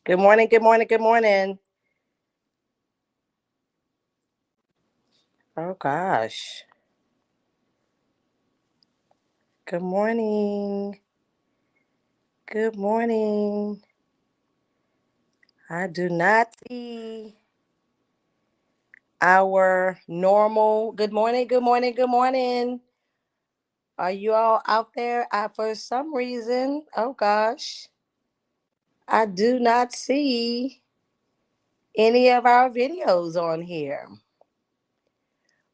Good morning, good morning, good morning. Oh gosh. Good morning. Good morning. I do not see our normal. Good morning, good morning, good morning. Are you all out there? For some reason, oh gosh, I do not see any of our videos on here.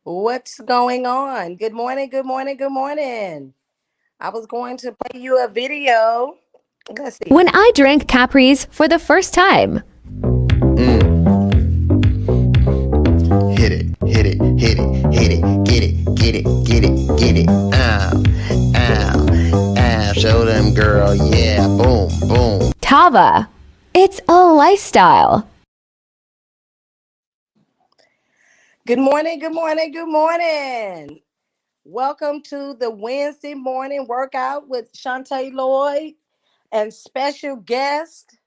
What's going on? Good morning, good morning, good morning. I was going to play you a video. Let's see. When I drank Capri's for the first time. Hit it, hit it, hit it, hit it, get it, get it, get it, get it. Ow, ow, ow. Show them, girl. Yeah, boom, boom. Tava. It's a lifestyle. Good morning, good morning, good morning. Welcome to the Wednesday morning workout with Chante Lloyd and special guest.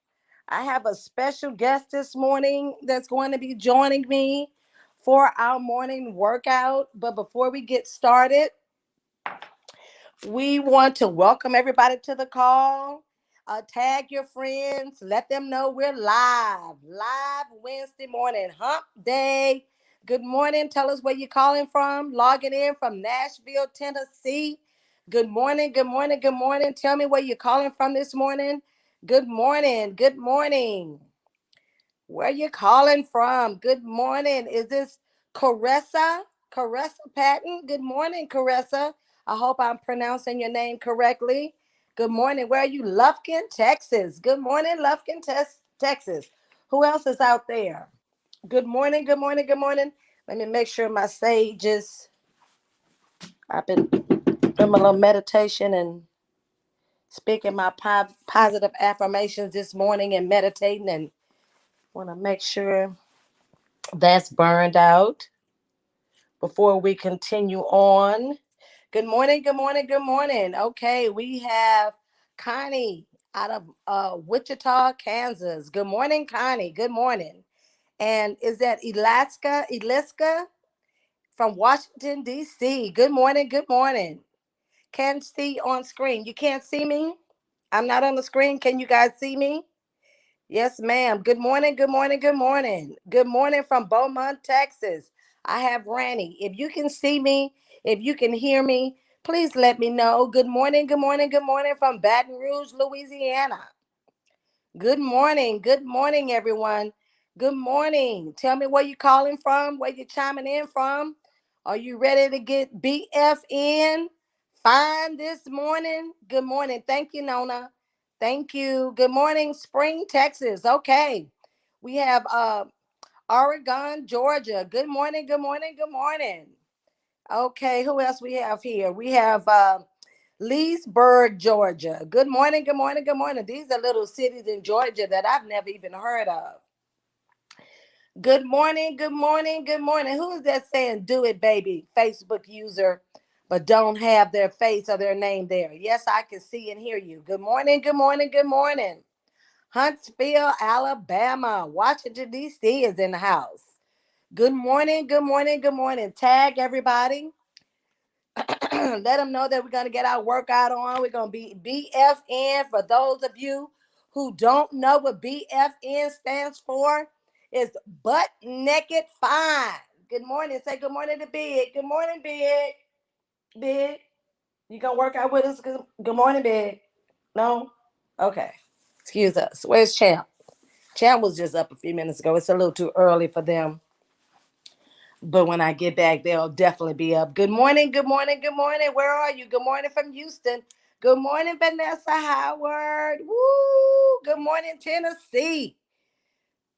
I have a special guest this morning that's going to be joining me for our morning workout. But before we get started, we want to welcome everybody to the call. Tag your friends. Let them know we're live Wednesday morning, hump day. Good morning. Tell us where you're calling from. Logging in from Nashville, Tennessee. Good morning. Good morning. Good morning. Tell me where you're calling from this morning. Good morning. Good morning. Where you calling from? Good morning. Is this Caressa? Caressa Patton? Good morning, Caressa. I hope I'm pronouncing your name correctly. Good morning. Where are you? Lufkin, Texas. Good morning, Lufkin, Texas. Who else is out there? Good morning. Good morning. Good morning. Let me make sure my sage is. I've been doing my little meditation and speaking my positive affirmations this morning and meditating, and want to make sure that's burned out before we continue on. Good morning, good morning, good morning. Okay, we have Connie out of Wichita, Kansas. Good morning, Connie. Good morning. And is that Eliska from Washington, D.C.? Good morning, good morning. Can't see on screen. You can't see me? I'm not on the screen. Can you guys see me? Yes, ma'am. Good morning, good morning, good morning. Good morning from Beaumont, Texas. I have Ranny. If you can see me, if you can hear me, please let me know. Good morning, good morning, good morning from Baton Rouge, Louisiana. Good morning, everyone. Good morning. Tell me where you're calling from, where you're chiming in from. Are you ready to get BF in? Fine this morning. Good morning. Thank you, Nona. Thank you. Good morning, Spring, Texas. Okay. We have Oregon, Georgia. Good morning, good morning, good morning. Okay, who else we have here? We have Leesburg, Georgia. Good morning, good morning, good morning. These are little cities in Georgia that I've never even heard of. Good morning, good morning, good morning. Who is that saying do it, baby? Facebook user, but don't have their face or their name there. Yes, I can see and hear you. Good morning, good morning, good morning. Huntsville, Alabama. Washington, D.C. is in the house. Good morning, good morning, good morning. Tag everybody. Let them know that we're going to get our workout on. We're going to be BFN. For those of you who don't know what BFN stands for, it's butt naked fine. Good morning. Say good morning to Big. Good morning, Big. Big. You going to work out with us? Good morning, Big. No? Okay. Excuse us. Where's Champ? Champ was just up a few minutes ago. It's a little too early for them. But when I get back, they'll definitely be up. Good morning, good morning, good morning. Where are you? Good morning from Houston. Good morning, Vanessa Howard. Woo! Good morning, Tennessee.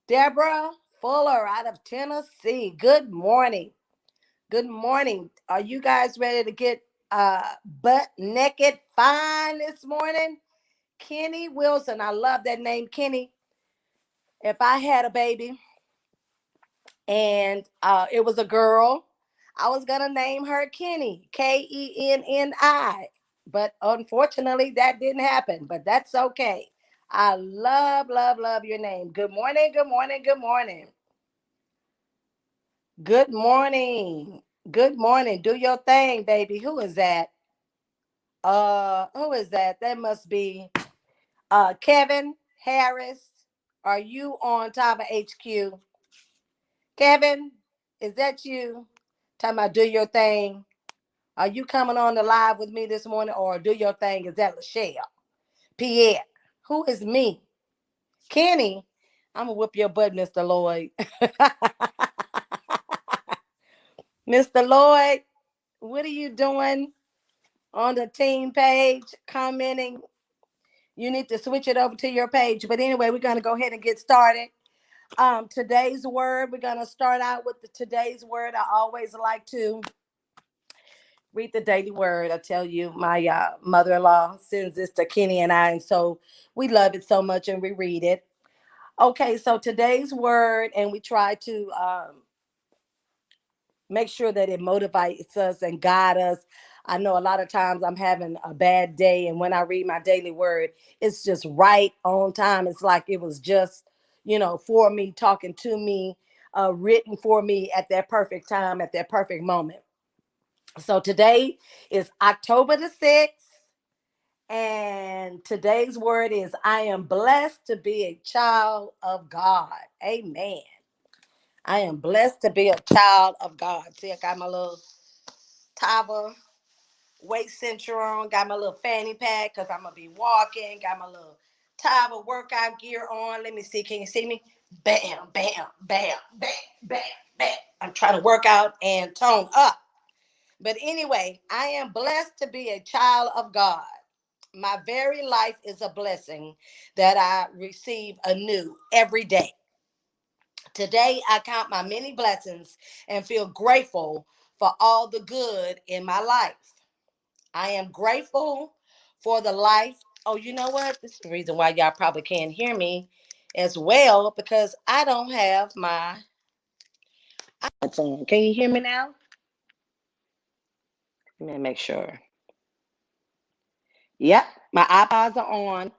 Deborah Fuller out of Tennessee. Good morning. Good morning. Are you guys ready to get butt naked fine this morning? Kenny Wilson. I love that name, Kenny. If I had a baby and it was a girl, I was gonna name her Kenny, Kenni. But unfortunately, that didn't happen. But that's okay. I love, love, love your name. Good morning, good morning, good morning. Good morning. Good morning. Do your thing, baby. Who is that? Who is that? That must be Kevin Harris. Are you on Tava HQ? Kevin, is that you? Talking about do your thing. Are you coming on the live with me this morning or do your thing? Is that Lachelle? Pierre. Who is me? Kenny. I'm gonna whip your butt, Mr. Lloyd. Mr. Lloyd, what are you doing on the team page? Commenting. You need to switch it over to your page. But anyway, we're gonna go ahead and get started. Today's word, we're gonna start out with the today's word. I always like to read the daily word. I tell you, my mother-in-law sends this to Kenny and I, and so we love it so much and we read it. Okay, so today's word, and we try to make sure that it motivates us and guide us. I know a lot of times I'm having a bad day, and when I read my daily word, it's just right on time. It's like it was just, for me, talking to me, written for me at that perfect time, at that perfect moment. So today is October the 6th, and today's word is I am blessed to be a child of God. Amen. I am blessed to be a child of God. See, I got my little Tava waist cincher on, got my little fanny pack because I'm going to be walking, got my little Tava workout gear on. Let me see. Can you see me? Bam, bam, bam, bam, bam, bam. I'm trying to work out and tone up. But anyway, I am blessed to be a child of God. My very life is a blessing that I receive anew every day. Today, I count my many blessings and feel grateful for all the good in my life. I am grateful for the life. Oh, you know what? This is the reason why y'all probably can't hear me as well because I don't have my iPads on. Can you hear me now? Let me make sure. Yep, my iPods are on.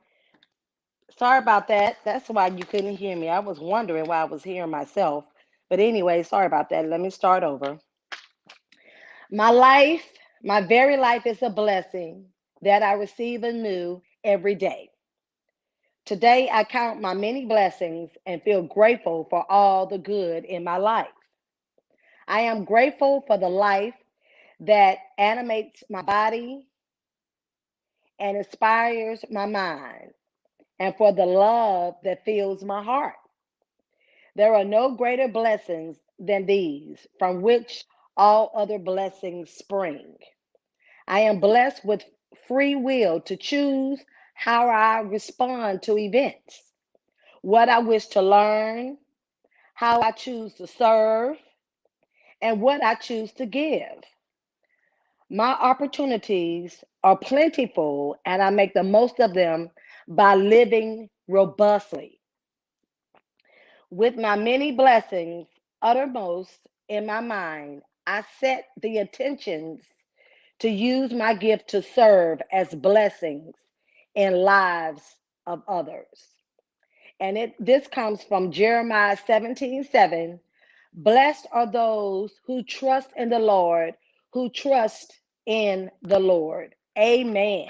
Sorry about that. That's why you couldn't hear me. I was wondering why I was hearing myself. But anyway, sorry about that. Let me start over. My life, my very life is a blessing that I receive anew every day. Today, I count my many blessings and feel grateful for all the good in my life. I am grateful for the life that animates my body and inspires my mind, and for the love that fills my heart. There are no greater blessings than these, from which all other blessings spring. I am blessed with free will to choose how I respond to events, what I wish to learn, how I choose to serve, and what I choose to give. My opportunities are plentiful, and I make the most of them by living robustly. With my many blessings uttermost in my mind, I set the intentions to use my gift to serve as blessings in lives of others. And this comes from Jeremiah 17:7. Blessed are those who trust in the Lord, who trust in the Lord. Amen.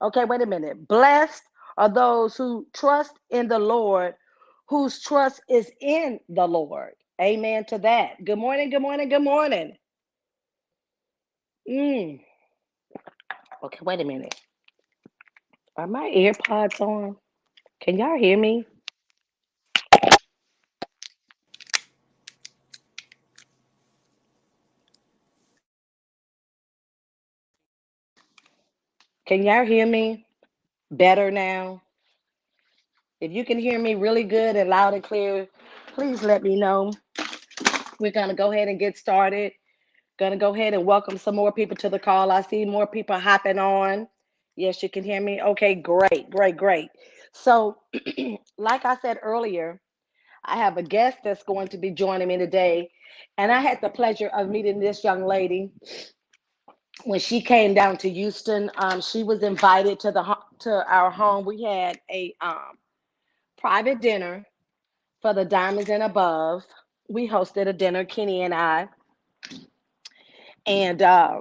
Okay, wait a minute. Blessed are those who trust in the Lord, whose trust is in the Lord. Amen to that. Good morning, good morning, good morning. Mm. Okay, wait a minute. Are my AirPods on? Can y'all hear me? Can y'all hear me better now? If you can hear me really good and loud and clear, please let me know. We're going to go ahead and get started. Going to go ahead and welcome some more people to the call. I see more people hopping on. Yes, you can hear me. Okay, great, great, great. So, like I said earlier, I have a guest that's going to be joining me today. And I had the pleasure of meeting this young lady when she came down to Houston, she was invited to to our home. We had a private dinner for the Diamonds and Above. We hosted a dinner, Kenny and I, and I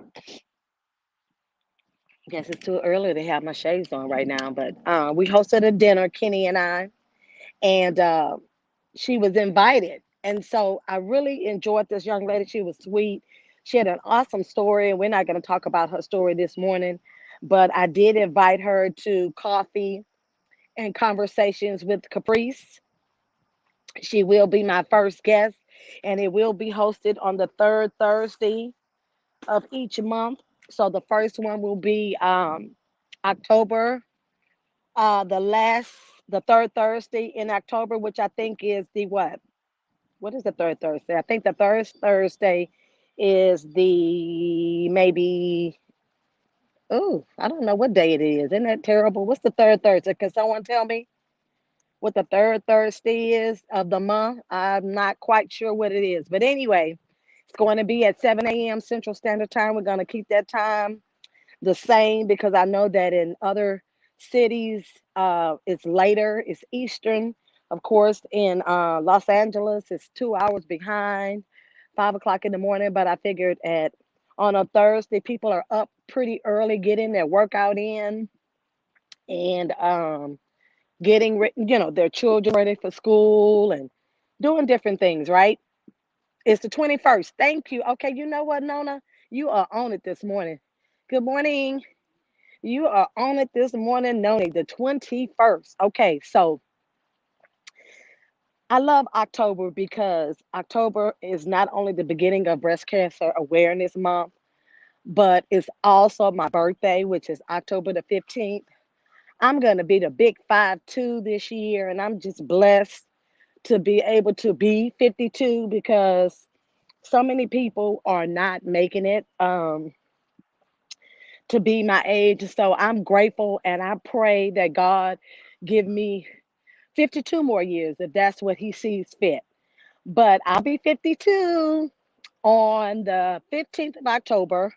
guess it's too early to have my shades on right now, but we hosted a dinner, Kenny and I, and she was invited. And so I really enjoyed this young lady. She was sweet. She had an awesome story, and we're not going to talk about her story this morning, but I did invite her to coffee and conversations with Caprice. She will be my first guest, and it will be hosted on the third Thursday of each month. So the first one will be October, the third Thursday in October, which I think is the what? What is the third Thursday? I think the third Thursday is the maybe. Oh, I don't know what day it is. Isn't that terrible? What's the third Thursday? Can someone tell me what the third Thursday is of the month? I'm not quite sure what it is. But anyway, it's going to be at 7 a.m. Central Standard Time. We're going to keep that time the same because I know that in other cities it's later, it's Eastern. Of course, in Los Angeles, it's 2 hours behind, 5 o'clock in the morning. But I figured at on a Thursday, people are up pretty early, getting their workout in and getting their children ready for school and doing different things. Right? It's the 21st. Thank you. Okay, you know what, Nona, you are on it this morning. Good morning. You are on it this morning, Noni, the 21st. Okay, so I love October because October is not only the beginning of Breast Cancer Awareness Month, but it's also my birthday, which is October the 15th. I'm going to be the big 5'2" this year, and I'm just blessed to be able to be 52 because so many people are not making it to be my age. So I'm grateful, and I pray that God give me 52 more years if that's what he sees fit. But I'll be 52 on the 15th of October.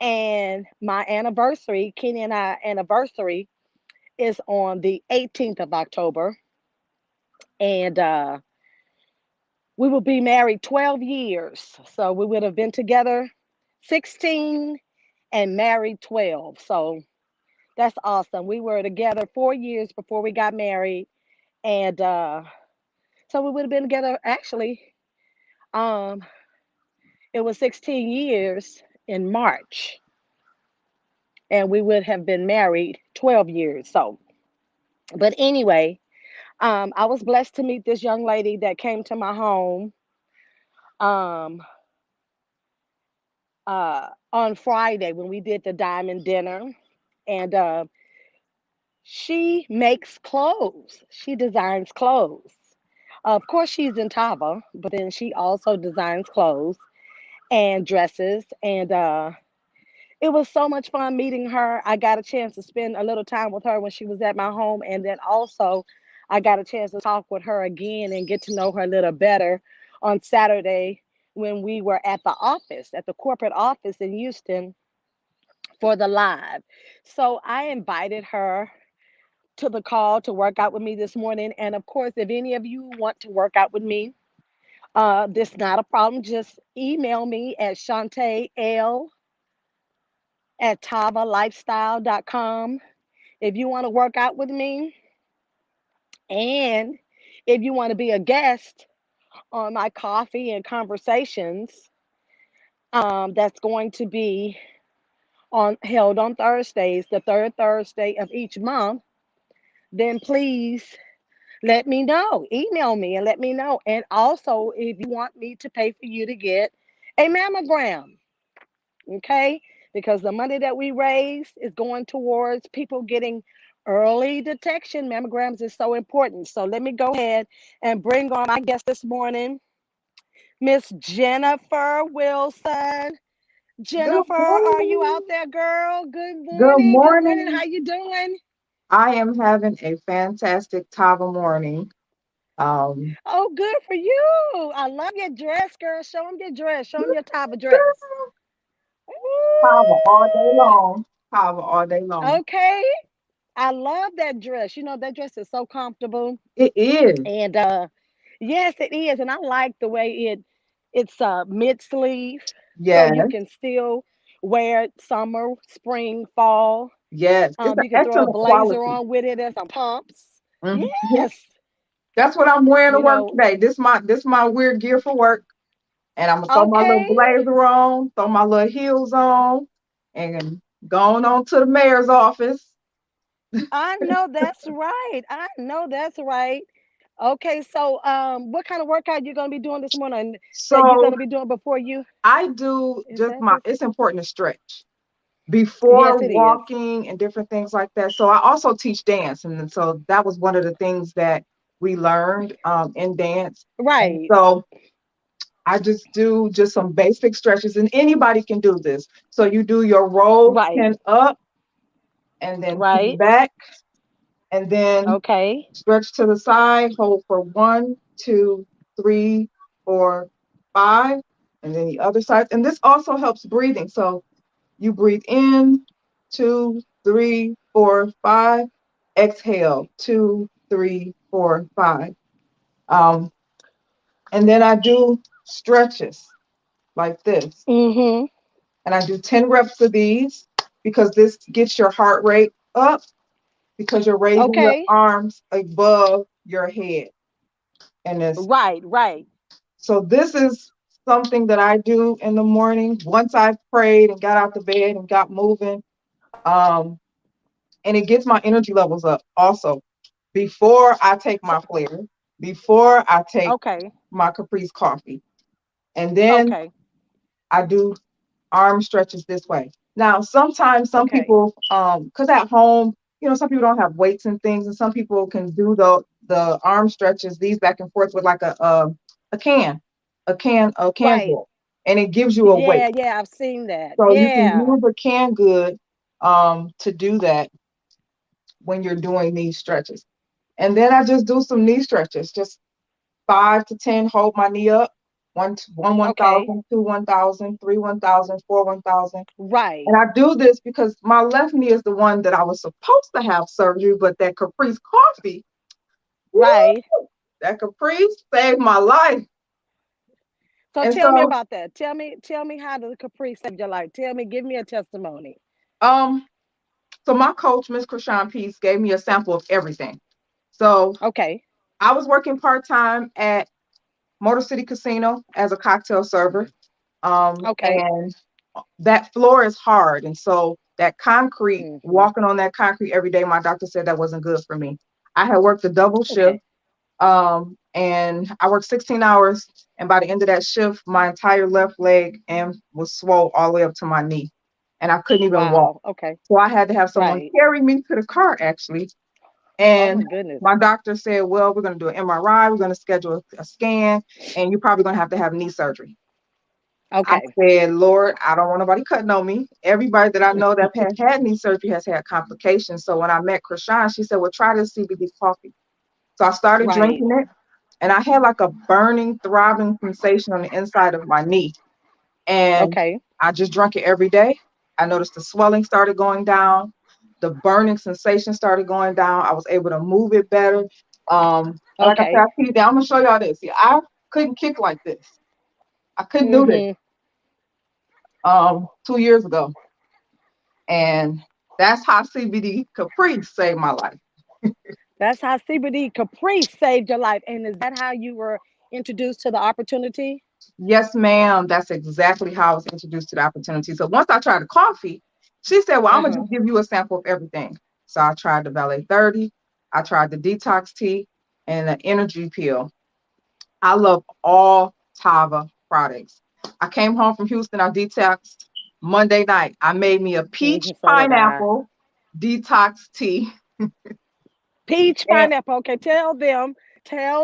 And my anniversary, Kenny and I anniversary, is on the 18th of October. And we will be married 12 years. So we would have been together 16 and married 12. So that's awesome. We were together 4 years before we got married. And so we would have been together actually. Um, it was 16 years in March, and we would have been married 12 years. So, but anyway, I was blessed to meet this young lady that came to my home um, on Friday when we did the diamond dinner. And she makes clothes, she designs clothes. Of course, she's in Tava, but then she also designs clothes and dresses. And it was so much fun meeting her. I got a chance to spend a little time with her when she was at my home. And then also, I got a chance to talk with her again and get to know her a little better on Saturday when we were at the office, at the corporate office in Houston for the live. So I invited her to the call to work out with me this morning. And of course, if any of you want to work out with me, this not a problem. Just email me at Chante L at tavalifestyle.com if you want to work out with me. And if you want to be a guest on my coffee and conversations, that's going to be on held on Thursdays, the third Thursday of each month, then please let me know. Email me and let me know. And also, if you want me to pay for you to get a mammogram, okay? Because the money that we raise is going towards people getting early detection. Mammograms is so important. So let me go ahead and bring on my guest this morning, Miss Jennifer Wilson. Good Jennifer, are you out morning. there, girl? Good Good morning. Good morning. morning. How you doing? I am having a fantastic Tava morning. Um, Oh, good for you. I love your dress, girl. Show them your dress. Show them your type of dress. girl, Woo! Tava all day long. Tava all day long. Okay. I love that dress. You know, that dress is so comfortable. It is. And yes, it is. And I like the way it's mid sleeve. So you Yes. can still wear it summer, spring, fall. Yes. It's an You can throw a excellent blazer quality. on with it and some pumps. Yeah. Yes. That's what I'm wearing to You work know, today. This my weird gear for work. And I'm gonna throw my little okay. blazer on, throw my little heels on, and going on to the mayor's office. I know that's right. I know that's right. Okay, so what kind of workout you gonna be doing this morning that you're So gonna be doing before you I do is just that my this? it's important to stretch Yes, before it is. walking and different things like that. So I also teach dance. And then so that was one of the things that we learned in dance. And Right, so I just do just some basic stretches, and anybody can do this. So you do your roll right, 10 up and then 10 right. back, and then Okay, stretch to the side, hold for 1, 2, 3, 4, 5, and then the other side. And this also helps breathing. So you breathe in, 2, 3, 4, 5. Exhale, 2, 3, 4, 5. Um, and then I do stretches like this. mm-hmm. And I do 10 reps of these because this gets your heart rate up because you're raising your Okay, arms above your head. And it's right, right. so this is something that I do in the morning once I've prayed and got out the bed and got moving. And it gets my energy levels up also before I take So, my flare, before I take okay, my Caprice coffee. And then okay, I do arm stretches this way. Now, sometimes some okay. people, because at home, some people don't have weights and things, and some people can do the arm stretches, these back and forth with like a can, a can Right. ball, and it gives you a weight. Yeah, yeah, I've seen that. So you can Yeah. use a can good to do that when you're doing these stretches. And then I just do some knee stretches, just 5 to 10, hold my knee up. One Okay. 1,000, 2 1,000, 3 1,000, 4 1,000. Right. And I do this because my left knee is the one that I was supposed to have surgery, but that Caprice coffee, woo, Right. that Caprice saved my life. So And tell me so, about that. Tell me how the Capri saved your life. Tell me, give me a testimony. um, so my coach, Miss Krishan Peace, gave me a sample of everything. So Okay. I was working part-time at Motor City Casino as a cocktail server. Okay. And that floor is hard. And so that concrete, Hmm. walking on that concrete every day, my doctor said that wasn't good for me. I had worked a double shift, Okay. and I worked 16 hours. And by the end of that shift, my entire left leg and was swole all the way up to my knee. And I couldn't even walk. Wow. Okay. So I had to have someone Right. carry me to the car, actually. Oh And my goodness. my doctor said, well, we're going to do an MRI, we're going to schedule a scan, and you're probably going to have knee surgery. I Okay. said, Lord, I don't want nobody cutting on me. Everybody that I know that had knee surgery has had complications. So when I met Krishan, she said, well, try this CBD coffee. So I started Right. drinking it, and I had like a burning, throbbing sensation on the inside of my knee. And Okay. I just drank it every day. I noticed the swelling started going down. The burning sensation started going down. I was able to move it better. Like I said, Okay. I'm gonna show y'all this. See, I couldn't kick like this. I couldn't do this Hmm. 2 years ago. And that's how CBD Capri saved my life. That's how CBD Capri saved your life. And is that how you were introduced to the opportunity? Yes, ma'am. That's exactly how I was introduced to the opportunity. So once I tried the coffee, she said, well, I'm Uh gonna huh. just give you a sample of everything. So I tried the Valet 30, I tried the detox tea, and the energy pill. I love all Tava products. I came home from Houston, I detoxed Monday night. I made me a peach So did I. pineapple detox tea. Peach And pineapple. Okay, tell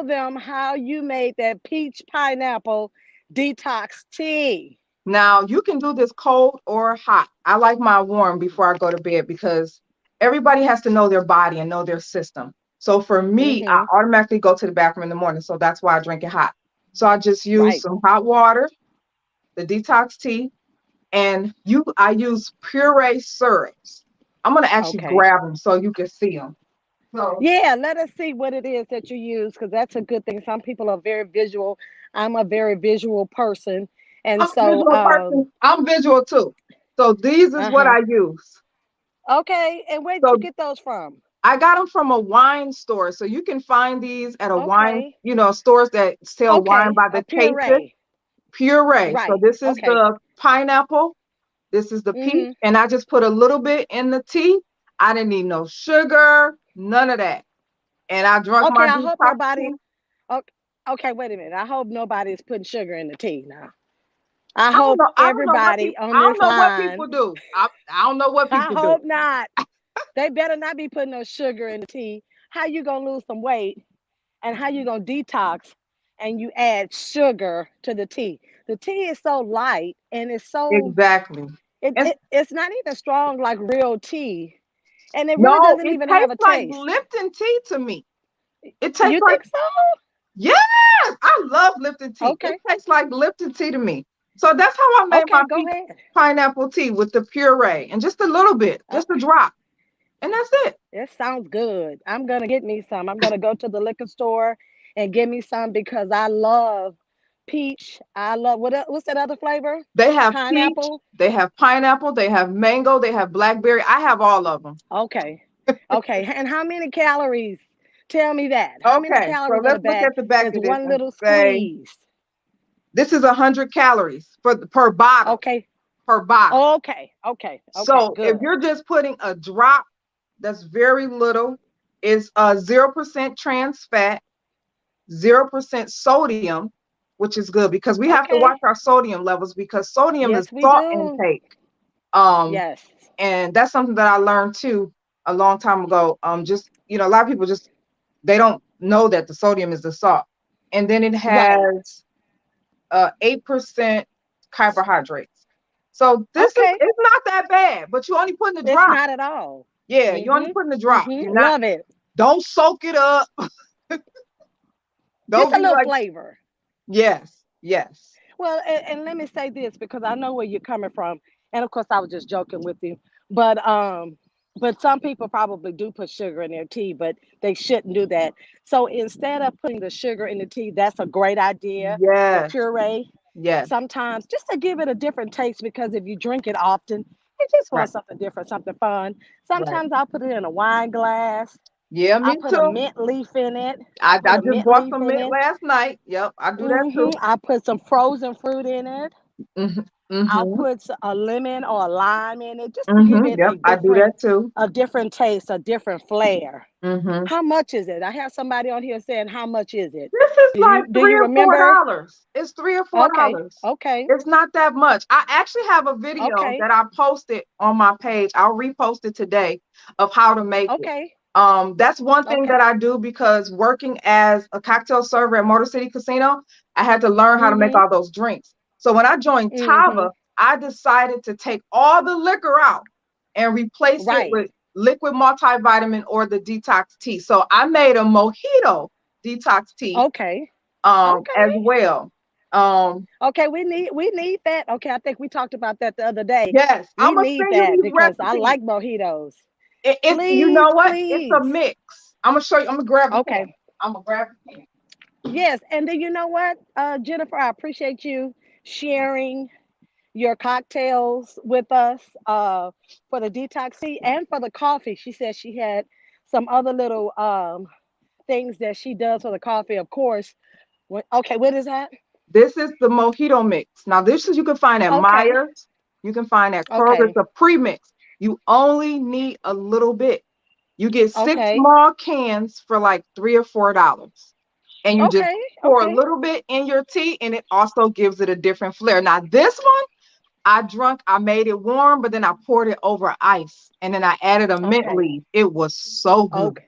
them how you made that peach pineapple detox tea. now you can do this cold or hot. I like mine warm before I go to bed because everybody has to know their body and know their system. So for me, I Mm-hmm. automatically go to the bathroom in the morning. So that's why I drink it hot. So I just use Right. some hot water, the detox tea, And I use puree syrups. I'm gonna actually Okay. grab them so you can see them. So Yeah, let us see what it is that you use because that's a good thing. Some people are very visual. I'm a very visual person. And I'm a so, visual person. I'm visual too. So these is what uh-huh. I use. Okay. And where did you So get those from? I got them from a wine store. So you can find these at a wine, Okay. stores that sell wine Okay. by A the cases. puree. Puree. So Right. this is Okay. the pineapple. This is the peach. Mm-hmm. And I just put a little bit in the tea. I didn't need no sugar, none of that. And I drunk Okay. my I hope detox tea. nobody. Okay, okay, wait a minute. I hope nobody's putting sugar in the tea now. I I don't hope know. I don't know what everybody people. on I don't this know what line, people do. I don't know what I people do. hope not. They better not be putting no sugar in the tea. How you gonna lose some weight and how you gonna detox and you add sugar to the tea? The tea is so light and it's so Exactly. And it's not even strong like real tea. And it really no, doesn't it even have tastes a like taste. Lipton tea to me. It tastes You like think so? yes. I love Lipton tea. It Okay. tastes like Lipton tea to me. So that's how I made my Okay, go peach ahead. pineapple tea with the puree and just a little bit, just a Okay. drop, and that's it. It sounds good. I'm gonna get me some. I'm gonna go to the liquor store and get me some because I love peach. I love what's that other flavor? They have peach, Pineapple. they have pineapple, they have mango, they have blackberry. I have all of them. Okay. Okay. And how many calories? Tell me that. How many Okay, so calories on a let's look bag at the back is of this one and little say squeeze? this is 100 calories per bottle, Okay. per bottle. Okay. Okay. Okay. So if Good. you're just putting a drop, that's very little. Is 0% trans fat, 0% sodium, which is good because we have to watch Okay. our sodium levels because sodium is Yes, we salt do. intake. Um, Yes. and that's something that I learned too a long time ago. Just a lot of people just they don't know that the sodium is the salt, and then it Right. has 8% carbohydrates. So this is Okay. it's not that bad, but you only putting the It's drop. not at all. Yeah, you only Mm-hmm. putting the drop. You're not Love it. don't soak it up. Just Don't a be little like flavor. yes, yes. Well, and let me say this because I know where you're coming from, and of course I was just joking with you, but some people probably do put sugar in their tea, but they shouldn't do that. So instead of putting the sugar in the tea, that's a great idea. The Yes, puree, yes, sometimes just to give it a different taste because if you drink it often, you just right, want something different, something fun. right. Sometimes I'll put it in a wine glass. Yeah, I'll me put a too. mint leaf in it. I'll I put a just mint bought leaf some in mint it. last night. Yep, I do that too. I put some frozen fruit in it. Mhm, I'll mhm, put a lemon or a lime in it just to give it Yep, I do that too. a different taste, a different flair. Mhm. How much is it? I have somebody on here saying, "How much is it?" This is like Do three you or four remember? dollars. It's three or four Okay, dollars. okay, It's not that much. I actually have a video okay, that I posted on my page. I'll repost it today of how to make it. okay, That's one thing that okay. I do because working as a cocktail server at Motor City Casino, I had to learn how to make Mhm, all those drinks. So when I joined mhm. Tava, I decided to take all the liquor out and replace it Right. with liquid multivitamin or the detox tea. So I made a mojito detox tea Okay, as okay, well. Um, okay. We need that. Okay, I think we talked about that the other day. yes, I'm We gonna need send you that these because I recipes. like mojitos. It's you Please, know what? It's a please. mix. I'm gonna show you. I'm gonna grab a pen. Okay. I'm gonna grab a pen. Yes, and then you know what, Jennifer, I appreciate you sharing your cocktails with us for the detox tea and for the coffee. She said she had some other little things that she does for the coffee. Of course, okay, what is that? This is the mojito mix. Now, this is you can find at Okay, Myers. You can find at Kroger. okay, It's a pre-mix. You only need a little bit. You get six okay, small cans for like $3 or $4. And you just okay, pour a okay, little bit in your tea, and it also gives it a different flair. Now, this one I made it warm, but then I poured it over ice. And then I added a mint okay, leaf. It was so good. okay.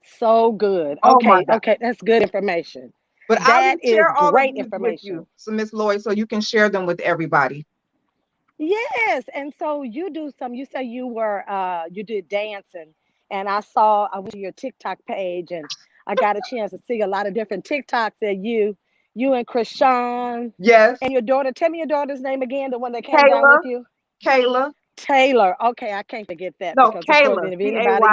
So good. Oh my Okay, God. okay, that's good information. But I That will is share all of great these with you, information. so Miss Lloyd, so you can share them with everybody. Yes, and so you do some. You say you did dancing, and I went to your TikTok page, and I got a chance to see a lot of different TikToks that you You and Krishan Yes. and your daughter. Tell me your daughter's name again, the one that came down Kayla. with you. Kayla. Taylor. Okay, I can't forget that No, because, of course, Kayla. if anybody,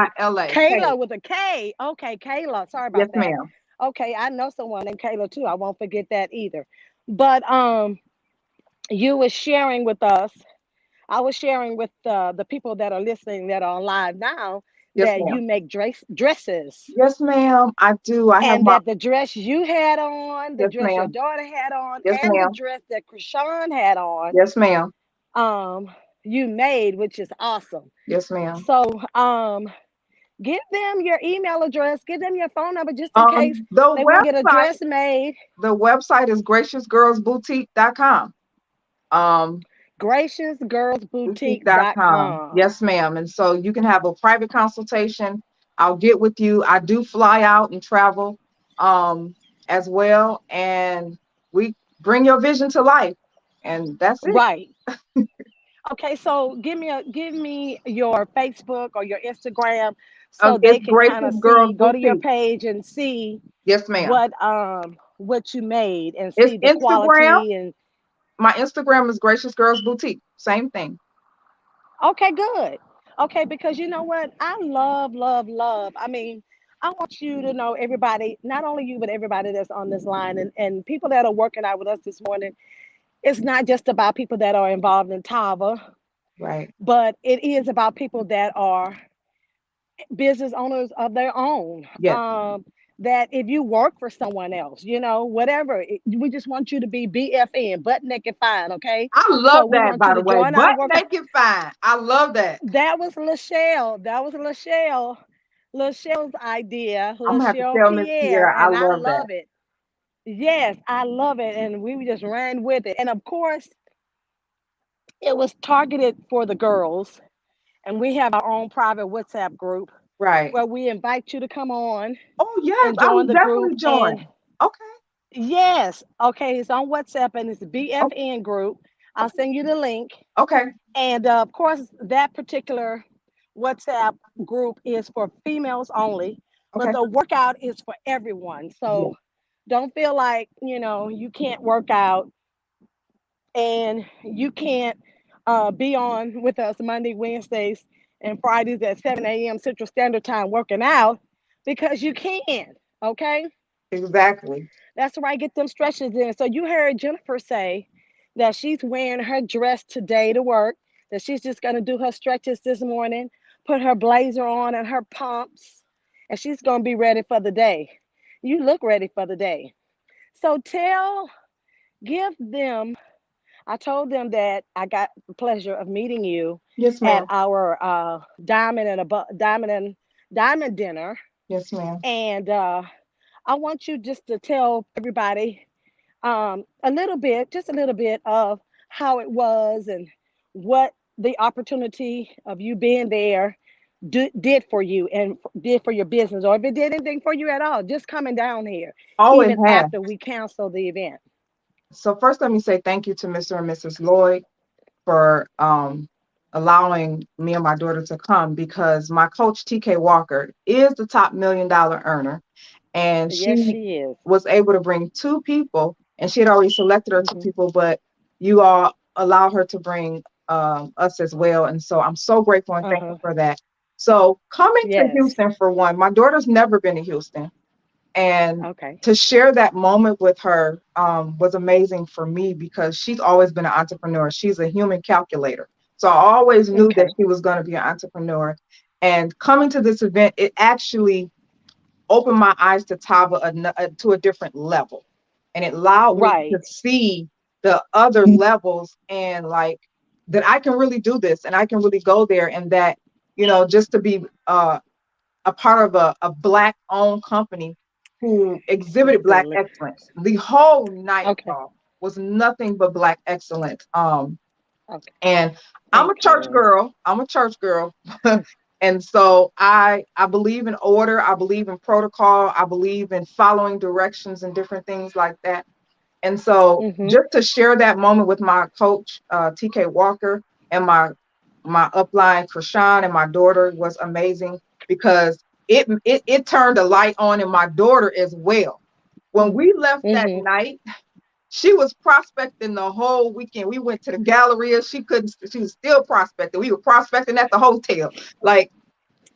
Kayla. Kayla with a K. Okay, Kayla. Sorry Yes, about that. ma'am. Okay, I know someone named Kayla too. I won't forget that either. But you were sharing with us. I was sharing with the people that are listening that are on live now Yes, that ma'am. you make dresses Yes, ma'am. I do. I have and my. that the dress you had on, the Yes, dress your ma'am. daughter had on, Yes, and the ma'am. dress that Krishan had on, Yes, ma'am. um, you made, which is awesome. Yes, ma'am. So, give them your email address, give them your phone number just in case The they want to get a website. dress made. The website is graciousgirlsboutique.com. Um, boutique.com. Graciousgirlsboutique.com. Yes, ma'am. And so you can have a private consultation. I'll get with you. I do fly out and travel as well. And we bring your vision to life. And that's it. Right. Okay, so give me your Facebook or your Instagram so they It's can kind Gracious of Girls see, go to your Boutique. page and see Yes, ma'am. what you made and It's see the Instagram. quality and My Instagram is Gracious Girls Boutique. Same thing. okay, good. Okay, because you know what? I love, love, love. I mean, I want you to know everybody, not only you, but everybody that's on this line and people that are working out with us this morning. It's not just about people that are involved in Tava, Right. but it is about people that are business owners of their own. Yes. That if you work for someone else, whatever, we just want you to be BFN, butt naked fine, okay? I love So we that, want you by the to way. join our But work. make it fine. I love that. That was Lachelle. That was Lachelle. Lachelle's idea, I'm gonna have to Lachelle tell Miss Pierre, Sierra I and I love that. love it. Yes, I love it. And we just ran with it. And of course, it was targeted for the girls. And we have our own private WhatsApp group Right. where we invite you to come on Oh yes, and I join will the group. definitely And join. Okay. yes, okay, it's on WhatsApp and it's the Okay. BFN group. I'll send you the link. Okay. And of course, that particular WhatsApp group is for females only, but Okay. the workout is for everyone. Yes. So don't feel like, you can't work out and you can't be on with us Monday, Wednesdays, and Fridays at 7 a.m. Central Standard Time working out because you can. Okay. Exactly. That's right. Get them stretches in. So you heard Jennifer say that she's wearing her dress today to work, that she's just going to do her stretches this morning, put her blazer on and her pumps, and she's going to be ready for the day. You look ready for the day. So give them, I told them that I got the pleasure of meeting you Yes, at ma'am. our diamond dinner. Yes, ma'am. And I want you just to tell everybody a little bit, just a little bit of how it was and what the opportunity of you being there did for you and did for your business, or if it did anything for you at all, just coming down here, Oh, it even has. after we canceled the event. So first let me say thank you to Mr. and Mrs. Lloyd for allowing me and my daughter to come because my coach TK Walker is the top $1 million earner and Yes, she she is. was able to bring two people and she had already selected her two Hmm. people, but you all allowed her to bring us as well. And so I'm so grateful and thankful Uh-huh. for that. So coming to Yes. Houston for one, my daughter's never been to Houston. And Okay. to share that moment with her was amazing for me because she's always been an entrepreneur. She's a human calculator. So I always knew that Okay. she was going to be an entrepreneur. And coming to this event, it actually opened my eyes to Tava to a different level. And it allowed me Right. to see the other levels and like that I can really do this and I can really go there. And that, just to be a part of a Black owned company who exhibited Black Absolutely. excellence. The whole night, Okay. y'all, was nothing but Black excellence. Okay. And I'm a church Okay. girl. I'm a church girl. And so I believe in order. I believe in protocol. I believe in following directions and different things like that. And so Mm-hmm. just to share that moment with my coach, TK Walker, and my upline, Krishan, and my daughter was amazing because it turned a light on in my daughter as well. When we left that Mhm. night, she was prospecting the whole weekend. We went to the Galleria. She was still prospecting. We were prospecting at the hotel. Like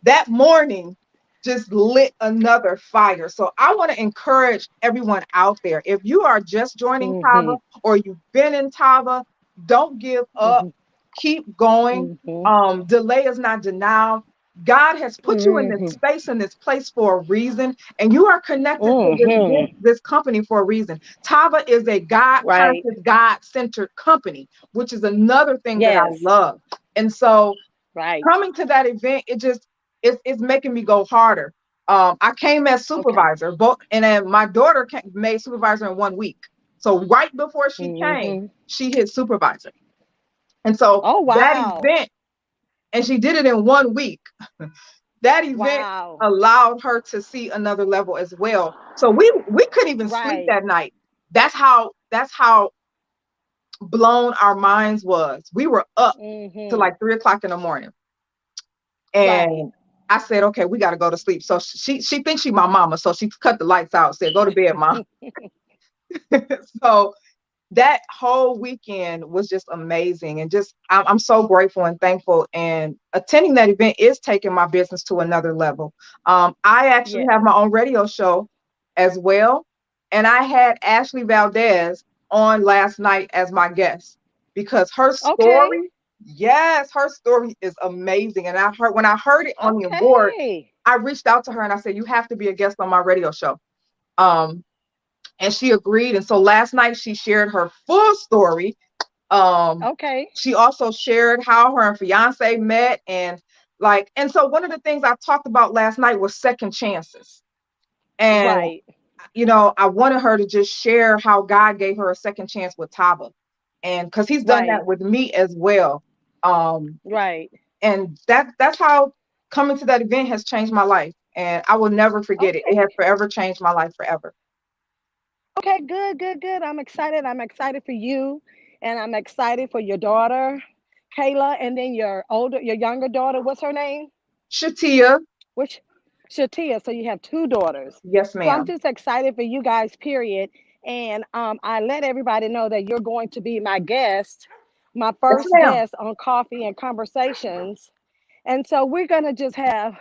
that morning just lit another fire. So I want to encourage everyone out there. If you are just joining Tava Mhm. or you've been in Tava, don't give up. Mhm. Keep going. Mhm. Delay is not denial. God has put you in this Mhm. space and this place for a reason, and you are connected to Mhm. this company for a reason. Tava is a God Right. conscious, God centered company, which is another thing that I Yes. love. And so Right. coming to that event, it's making me go harder. I came as Okay. supervisor, both, and then my daughter made supervisor in 1 week. So right before she came, Mhm. she hit supervisor, and so Oh that wow. event, and she did it in 1 week. That event Wow. allowed her to see another level as well. So we couldn't even sleep Right. that night. That's how blown our minds was. We were up to Mhm. like 3 o'clock in the morning. Right. And I said, okay, we got to go to sleep. So she thinks she my mama. So she cut the lights out, said, go to bed, mom. So that whole weekend was just amazing. And just, I'm so grateful and thankful. And attending that event is taking my business to another level. I actually have Yes. my own radio show as well. And I had Ashley Valdez on last night as my guest because her Okay. story, yes, her story is amazing. And when I heard it on the award, Okay. I reached out to her and I said, you have to be a guest on my radio show. Um, and she agreed. And so last night she shared her full story. Um, Okay. she also shared how her and fiance met, and so one of the things I talked about last night was second chances. And Right. I wanted her to just share how God gave her a second chance with Tava, and because He's done Right. that with me as well. Um, Right. and that's how coming to that event has changed my life, and I will never forget it. It has Okay. forever changed my life forever. Okay. Good. Good. Good. I'm excited. I'm excited for you, and I'm excited for your daughter, Kayla, and then your younger daughter. What's her name? Shatia, Which Shatia. So you have two daughters. yes, So I'm ma'am. just excited for you guys, period. And I let everybody know that you're going to be my guest, my Yes, first ma'am. guest on Coffee and Conversations. And so we're going to just have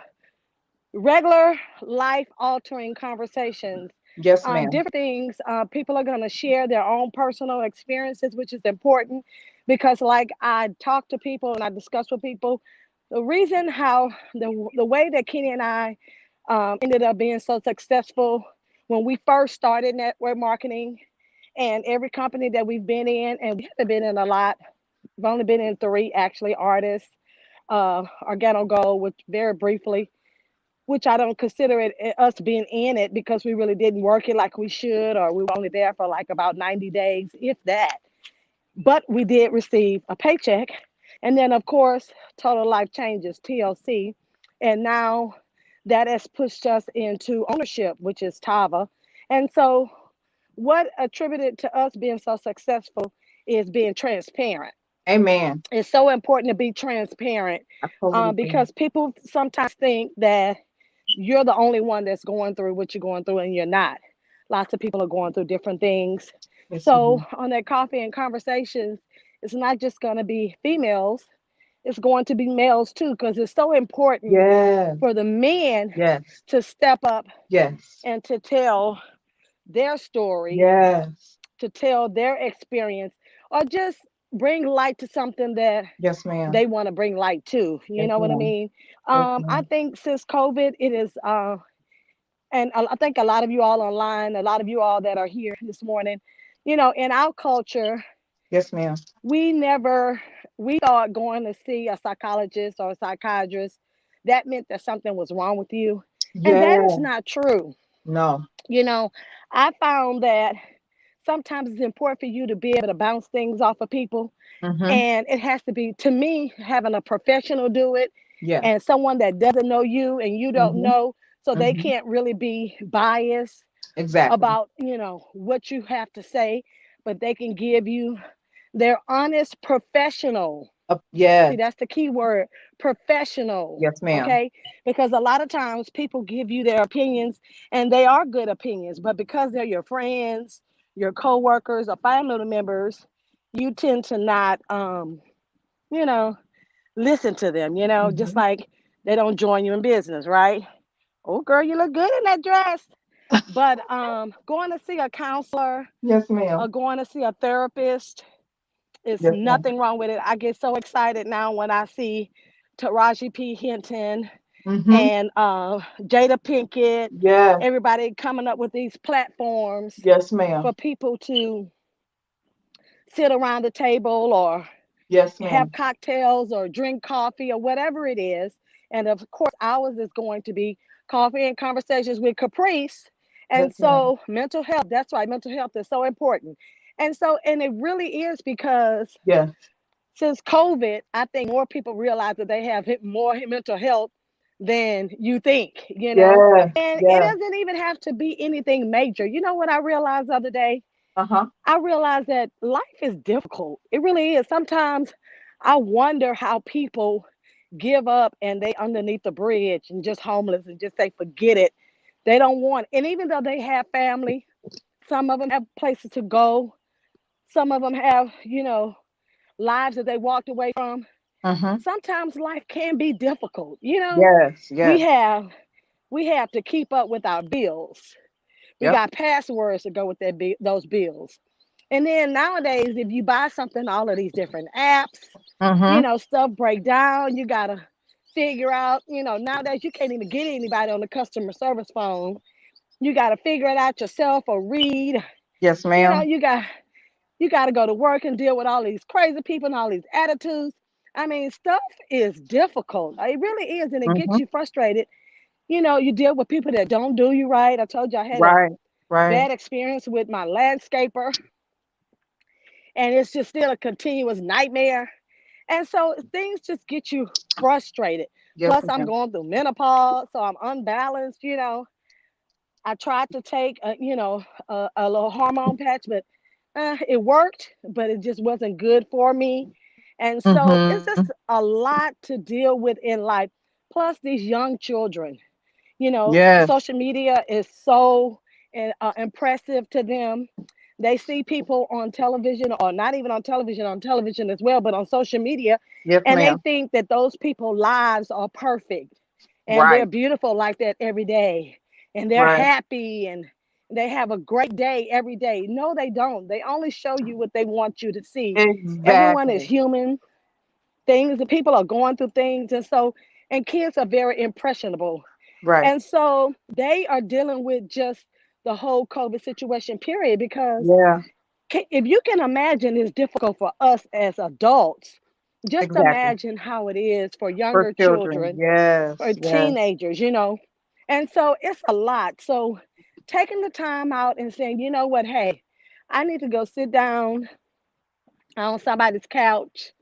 regular life altering conversations, Yes, ma'am. different things. People are going to share their own personal experiences, which is important because, like, I talk to people and I discuss with people the reason how the way that Kenny and I ended up being so successful when we first started network marketing, and every company that we've been in, and we haven't been in a lot. We've only been in three actually artists, Organo Gold, which very briefly, which I don't consider it us being in it because we really didn't work it like we should, or we were only there for like about 90 days, if that. But we did receive a paycheck. And then, of course, Total Life Changes, TLC. And now that has pushed us into ownership, which is Tava. And so, what attributed to us being so successful is being transparent. Amen. It's so important to be transparent, I totally agree. because people sometimes think that you're the only one that's going through what you're going through, and you're not. Lots of people are going through different things. Yes, So, ma'am. on that Coffee and Conversations, it's not just going to be females, it's going to be males too, because it's so important Yes. for the men Yes. to step up Yes. and to tell their story, Yes. to tell their experience, or just bring light to something that Yes, ma'am. they want to bring light to. You Yes, know what I ma'am. mean? Yes, I ma'am. think since COVID, it is, and I think a lot of you all online, a lot of you all that are here this morning, in our culture, Yes, ma'am. we never, we thought going to see a psychologist or a psychiatrist, that meant that something was wrong with you. And that is Yeah. not true. No. You know, I found that sometimes it's important for you to be able to bounce things off of people. Mm-hmm. And it has to be, to me, having a professional do it, Yes. and someone that doesn't know you and you don't Mm-hmm. know, so they Mm-hmm. can't really be biased Exactly. about, what you have to say, but they can give you their honest professional. Yes. See, that's the key word, professional. Yes, ma'am. Okay, because a lot of times people give you their opinions, and they are good opinions, but because they're your friends, your coworkers, or family members, you tend to not, you know, listen to them. Just Hmm. like they don't join you in business, right? Oh, girl, you look good in that dress. But going to see a counselor Yes, or ma'am. going to see a therapist, it's Yes, ma'am. nothing wrong with it. I get so excited now when I see Taraji P. Henson Hmm. and Jada Pinkett, Yes. everybody coming up with these platforms Yes, ma'am. for people to sit around the table or Yes, have ma'am. cocktails or drink coffee or whatever it is. And of course, ours is going to be coffee and conversations with Caprice. And Yes, ma'am. so, mental health, that's why mental health is so important. And it really is because Yes. since COVID, I think more people realize that they have more mental health than you think. Yes. And it Yes. doesn't even have to be anything major. You know what I realized the other day? Uh-huh. I realized that life is difficult. It really is. Sometimes I wonder how people give up and they underneath the bridge and just homeless and just say, forget it. They don't want it. And even though they have family, some of them have places to go. Some of them have, lives that they walked away from. Hmm. Sometimes life can be difficult. Yes. We Yes. have we have to keep up with our bills. We Yep. got passwords to go with those bills. And then nowadays, if you buy something, all of these different apps, Hmm. stuff break down. You gotta figure out. Nowadays you can't even get anybody on the customer service phone. You gotta figure it out yourself or read. Yes, You know, ma'am. you got to go to work and deal with all these crazy people and all these attitudes. I mean, stuff is difficult. It really is, and it gets Hmm. you frustrated. You deal with people that don't do you right. I told you I had a Right. Right. bad experience with my landscaper, and it's just still a continuous nightmare. And so things just get you frustrated. Yes, Plus, I'm ma'am. going through menopause, so I'm unbalanced. I tried to take a little hormone patch, but it worked, but it just wasn't good for me. And so it's Hmm. just a lot to deal with in life. Plus, these young children, Yes. social media is so impressive to them. They see people on television, or not even on television as well, but on social media, Yes, and they ma'am. think that those people's lives are perfect and they're Right. beautiful like that every day, and they're Right. happy and they have a great day every day. No, they don't. They only show you what they want you to see. Everyone is Exactly. human. Things, the people are going through things, and kids are very impressionable, Right. and so they are dealing with just the whole COVID situation, period. Because Yeah. if you can imagine it's difficult for us as adults, just Exactly. imagine how it is for For younger children. children or Yes. Yes. teenagers. And so it's a lot. So taking the time out and saying, you know what, hey, I need to go sit down on somebody's couch.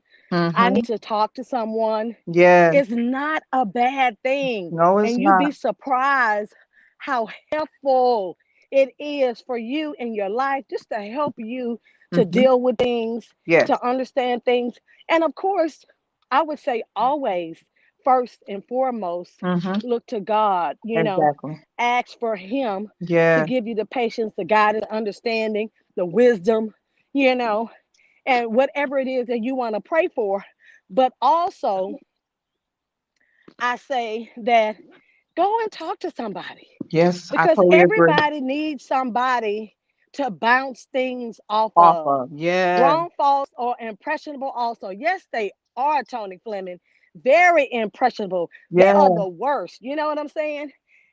I Hmm. need to talk to someone. Yes. It's not a bad thing. No, it's And you'd not. be surprised how helpful it is for you in your life, just to help you to Hmm. deal with things, Yes. to understand things. And of course, I would say always, first and foremost, Hmm. look to God, Exactly. ask for Him to Yes. give you the patience, the guidance, understanding, the wisdom, you know, and whatever it is that you want to pray for. But also, I say that go and talk to somebody, Yes. I because totally agree. everybody needs somebody to bounce things off Off of. of. Yeah. Grown folks are impressionable also. Yes, they are, Tony Fleming, very impressionable. They are Yeah. the worst. You know what I'm saying?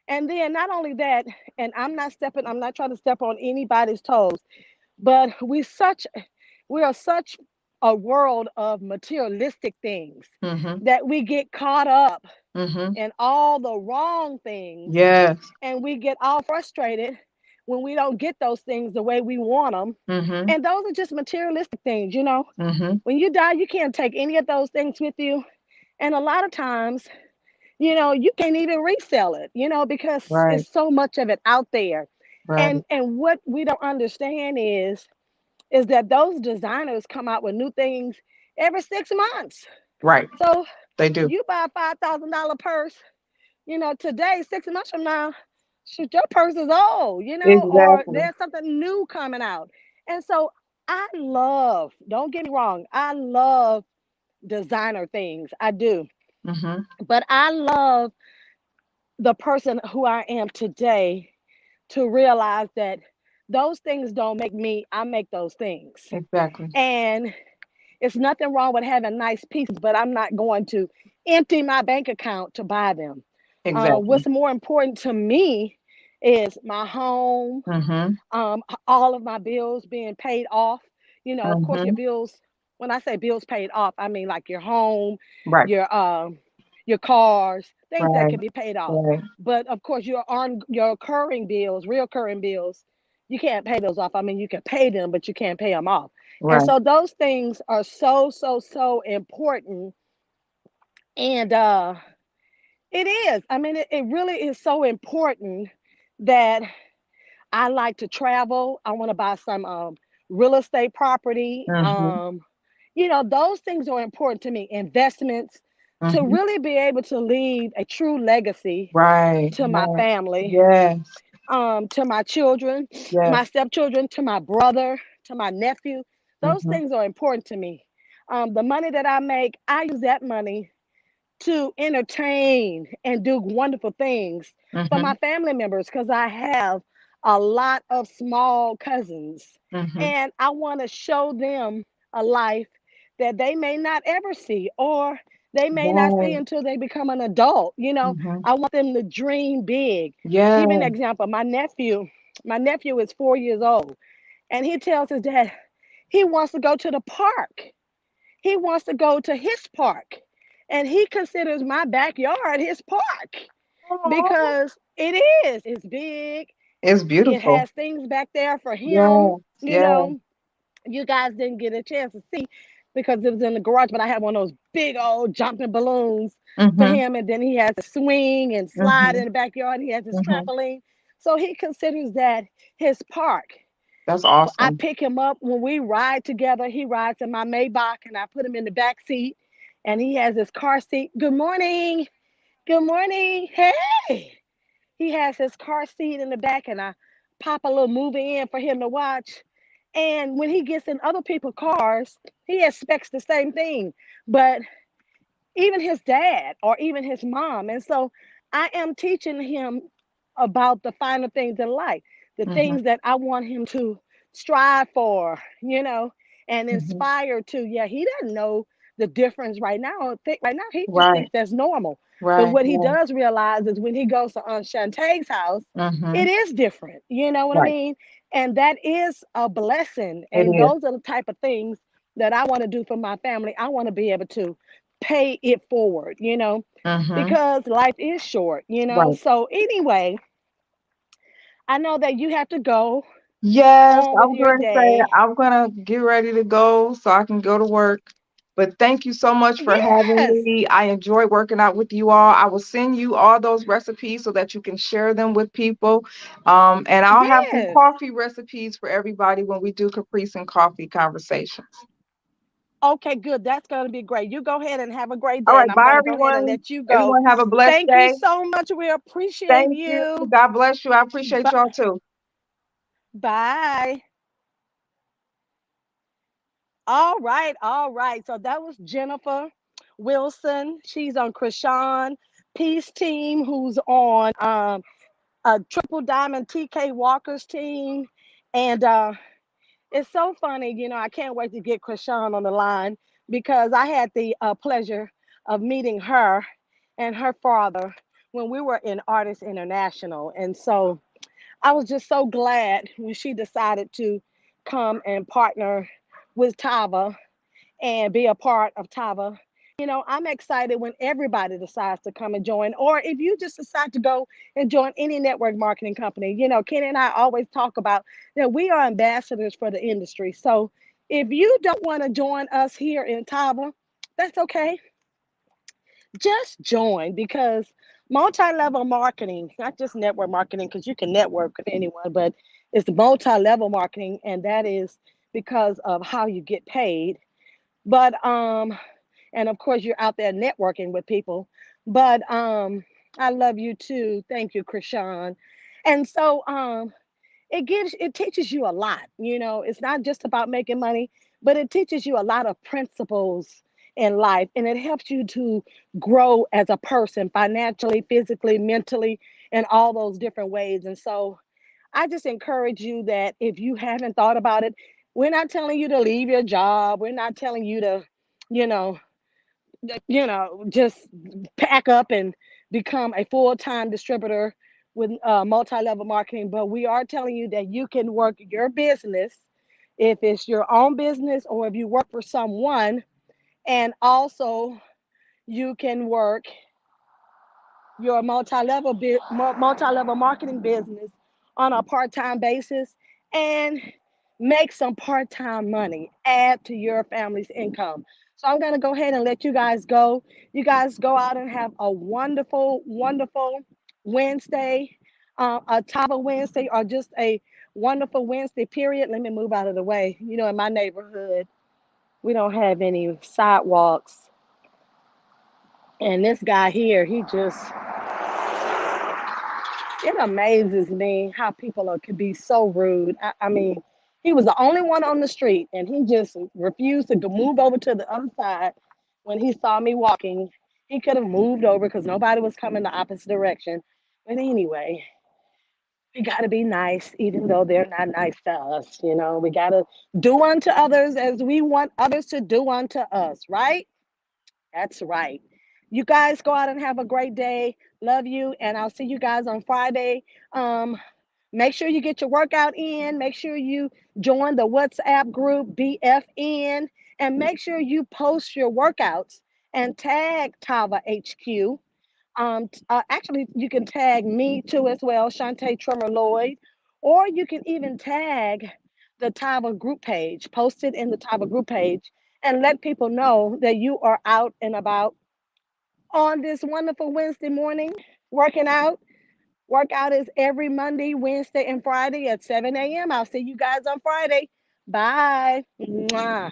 And then not only that, and I'm not trying to step on anybody's toes, but we are such a world of materialistic things Hmm. that we get caught up Hmm. in all the wrong things, Yes. and we get all frustrated when we don't get those things the way we want them. Hmm. And those are just materialistic things. Hmm. When you die, you can't take any of those things with you. And a lot of times, you can't even resell it, because Right. it's so much of it out there. Right. And what we don't understand is that those designers come out with new things every 6 months. Right. So They do. you buy a $5,000 purse, today, 6 months from now, shoot, your purse is old, or Exactly. there's something new coming out. And so I love, don't get me wrong, I love designer things. I do. Mm-hmm. But I love the person who I am today to realize that those things don't make me, I make those things. Exactly. And it's nothing wrong with having nice pieces, but I'm not going to empty my bank account to buy them. Exactly. What's more important to me is my home, Mm-hmm. all of my bills being paid off. Of course, your Mm-hmm. bills. When I say bills paid off, I mean like your home, Right. your cars, things that Right. can be paid off. Right. But of course, your occurring bills, reoccurring bills, you can't pay those off. I mean, you can pay them, but you can't pay them off. And Right. so those things are so so so important. And it is. I mean, it really is so important that I like to travel. I want to buy some real estate property. Mm-hmm. Those things are important to me. Investments, to Mm-hmm. really be able to leave a true legacy Right. to my Right. family, Yes. to my children, my Yes. stepchildren, to my brother, to my nephew. Those Mm-hmm. things are important to me. The money that I make, I use that money to entertain and do wonderful things for Mm-hmm. my family members because I have a lot of small cousins Mm-hmm. and I want to show them a life that they may not ever see or they may not see Right. until they become an adult. Mm-hmm. I want them to dream big. Give you an Yeah. example. My nephew is 4 years old and he tells his dad he wants to go to the park. He wants to go to his park. And he considers my backyard his park Aw. because it is. It's big. It's It beautiful. has things back there for him. Yes. Yes. You guys didn't get a chance to see because it was in the garage, but I have one of those big old jumping balloons for Mm-hmm. him. And then he has a swing and slide Mm-hmm. in the backyard. He has his Mm-hmm. trampoline. So he considers that his park. That's I awesome. pick him up when we ride together. He rides in my Maybach and I put him in the back seat and he has his car seat. Good morning. Good morning. Hey. He has his car seat in the back and I pop a little movie in for him to watch. And when he gets in other people's cars, he expects the same thing. But even his dad or even his mom. And so I am teaching him about the finer things in life, the Mm-hmm. things that I want him to strive for, and Mm-hmm. inspire to. Yeah, he doesn't know the difference right now. Right now, he just Right. thinks that's normal. But Right. what he Yeah. does realize is when he goes to Aunt Shantae's house, Mm-hmm. it is different. You know what I Right. mean? And that is a blessing. It And is. those are the type of things that I want to do for my family. I want to be able to pay it forward, Mm-hmm. because life is short. Right. So, anyway, I know that you have to go Yes, on I with was your going to say day. I'm gonna get ready to go so I can go to work. But thank you so much for having Yes, me. I enjoy working out with you all. I will send you all those recipes so that you can share them with people. And I'll have some yes. coffee recipes for everybody when we do Caprice and Coffee conversations. Okay, good. That's going to be great. You go ahead and have a great All day, right, and I'm bye going to go ahead and everyone. let you go. Everyone have a blessed Thank you day. so much. We appreciate Thank you. you. God bless you. I appreciate B- y'all too. Bye. All right, all right. So that was Jennifer Wilson. She's on Krishan Peace Team, who's on a Triple Diamond TK Walker's team. And it's so funny, I can't wait to get Krishan on the line because I had the pleasure of meeting her and her father when we were in Artists International. And so I was just so glad when she decided to come and partner with Tava and be a part of Tava. I'm excited when everybody decides to come and join, or if you just decide to go and join any network marketing company. Kenny and I always talk about that we are ambassadors for the industry. So if you don't want to join us here in Tava, that's okay. Just join because multi-level marketing, not just network marketing, because you can network with anyone, but it's multi-level marketing, and that is because of how you get paid. But and of course you're out there networking with people. But I love you too. Thank you, Krishan. And so it teaches you a lot. It's not just about making money, but it teaches you a lot of principles in life, and it helps you to grow as a person financially, physically, mentally, in all those different ways. And so I just encourage you that if you haven't thought about it, we're not telling you to leave your job. We're not telling you to, you know, just pack up and become a full-time distributor with multi-level marketing. But we are telling you that you can work your business, if it's your own business or if you work for someone, and also you can work your multi-level marketing business on a part-time basis and make some part-time money, add to your family's income. So I'm going to go ahead and let you guys go. You guys go out and have a wonderful, wonderful Wednesday, a Tava Wednesday, or just a wonderful Wednesday period. Let me move out of the way. In my neighborhood, we don't have any sidewalks, and this guy here, he just, it amazes me how people can be so rude. I mean, he was the only one on the street, and he just refused to move over to the other side when he saw me walking. He could have moved over because nobody was coming the opposite direction. But anyway, we got to be nice, even though they're not nice to us. We got to do unto others as we want others to do unto us, right? That's right. You guys go out and have a great day. Love you, and I'll see you guys on Friday. Um, Make sure you get your workout in. Make sure you join the WhatsApp group BFN, and make sure you post your workouts and tag Tava HQ. Actually, you can tag me too as well, Chante Lloyd, or you can even tag the Tava group page. Post it in the Tava group page and let people know that you are out and about on this wonderful Wednesday morning working out. Workout is every Monday, Wednesday, and Friday at 7 a.m. I'll see you guys on Friday. Bye. Mwah.